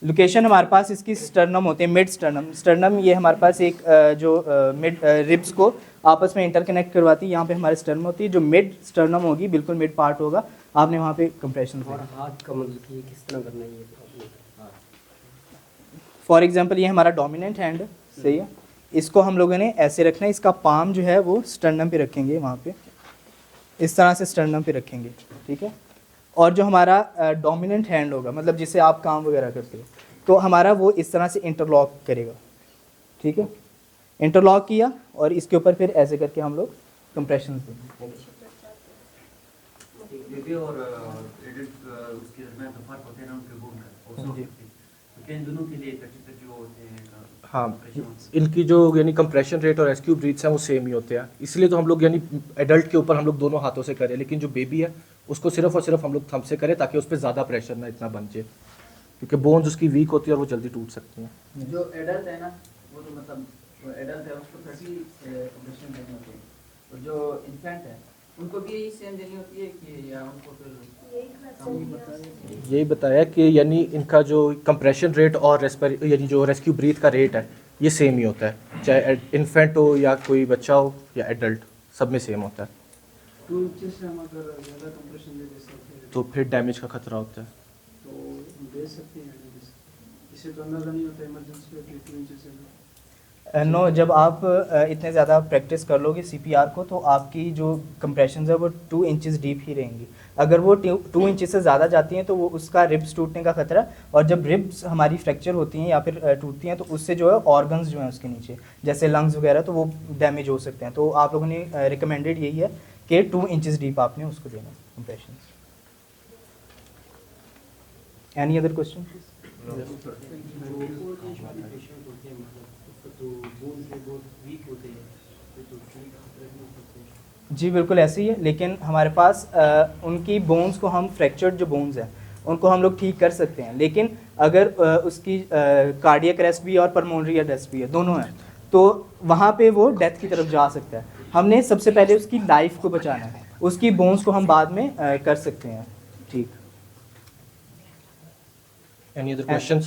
Location हमारे पास इसकी sternum होते हैं, मिड स्टर्नम। स्टर्नम ये हमारे पास एक जो मिड रिब्स को आपस में इंटरकनेक्ट करवाती है। यहाँ पे हमारे स्टर्नम होती है, जो मिड स्टर्नम होगी, बिल्कुल मिड पार्ट होगा, आपने वहाँ पे कंप्रेशन। और हाथ का मतलब कि किस तरह करना है ये? फॉर एग्जांपल ये हमारा डोमिनेंट हैंड है, सही है, इसको हम लोगों ने ऐसे रखना है, इसका पाम जो है वो स्टर्नम पे रखेंगे, वहाँ पे इस तरह से स्टर्नम पे रखेंगे, ठीक है। और जो हमारा डोमिनेंट हैंड होगा, मतलब जिससे आप काम वगैरह करते हो, तो हमारा वो इस तरह से इंटरलॉक करेगा, ठीक है। इंटरलॉक किया और इसके ऊपर फिर ऐसे करके हम लोग कंप्रेशन देंगे। बेबी और एडल्ट उसके दरमियान तो फर्क होते हैं ना उनके बोन का, तो इन दोनों के लिए जो होते हैं हाँ, इनकी जो यानी कंप्रेशन रेट और रेस्क्यू ब्रीथ्स हैं वो सेम ही होते हैं। इसलिए तो हम लोग यानी एडल्ट के ऊपर हम लोग दोनों हाथों से करें, लेकिन जो बेबी है उसको सिर्फ और सिर्फ हम लोग थंब से करें, ताकि उस पर ज़्यादा प्रेशर ना इतना बन जाए, क्योंकि बोन्स उसकी वीक होती है और वो जल्दी टूट सकती हैं। जो एडल्ट है ना, वो तो मतलब जो एडल्ट है उसको 30 कंप्रेशन देनी होती है, और जो इन्फेंट है उनको भी यही सेम देनी होती है कि या उनको फिर यही बताया कि यानी इनका जो कंप्रेशन रेट और यानी जो रेस्क्यू ब्रीथ का रेट है ये सेम ही होता है, चाहे इन्फेंट हो या कोई बच्चा हो या एडल्ट, सब में सेम होता है। 2 इंचेस से हम अगर ज़्यादा कंप्रेशन दे सकते हैं तो फिर डैमेज का खतरा होता है। तो दे सकते हैं, इसे तो अंदाज़ा नहीं होता इमरजेंसी में 2 इंचेस से। नो, जब आप इतने ज़्यादा प्रैक्टिस कर लोगे CPR को, तो आपकी जो कंप्रेशन है वो 2 इंचेस डीप ही रहेंगी। अगर वो 2 इंचेस से ज़्यादा जाती हैं तो वो उसका रिब्स टूटने का खतरा, और जब रिब्स हमारी फ्रैक्चर होती हैं या फिर टूटती हैं तो उससे जो है ऑर्गन्स जो हैं उसके नीचे, जैसे लंग्स वगैरह, तो वो डैमेज हो सकते हैं। तो आप लोगों ने रिकमेंडेड यही है कि 2 इंचेस डीप आपने उसको देना कंप्रेशन। Any other question? जी बिल्कुल ऐसे ही है, लेकिन हमारे पास उनकी बोन्स को हम फ्रैक्चर्ड जो बोन्स हैं उनको हम लोग ठीक कर सकते हैं, लेकिन अगर उसकी कार्डियक अरेस्ट भी है और पल्मोनरी अरेस्ट भी है, दोनों हैं, तो वहाँ पे वो डेथ की तरफ जा सकता है। हमने सबसे पहले उसकी लाइफ को बचाना है, उसकी बोन्स को हम बाद में कर सकते हैं ठीक। Any other questions?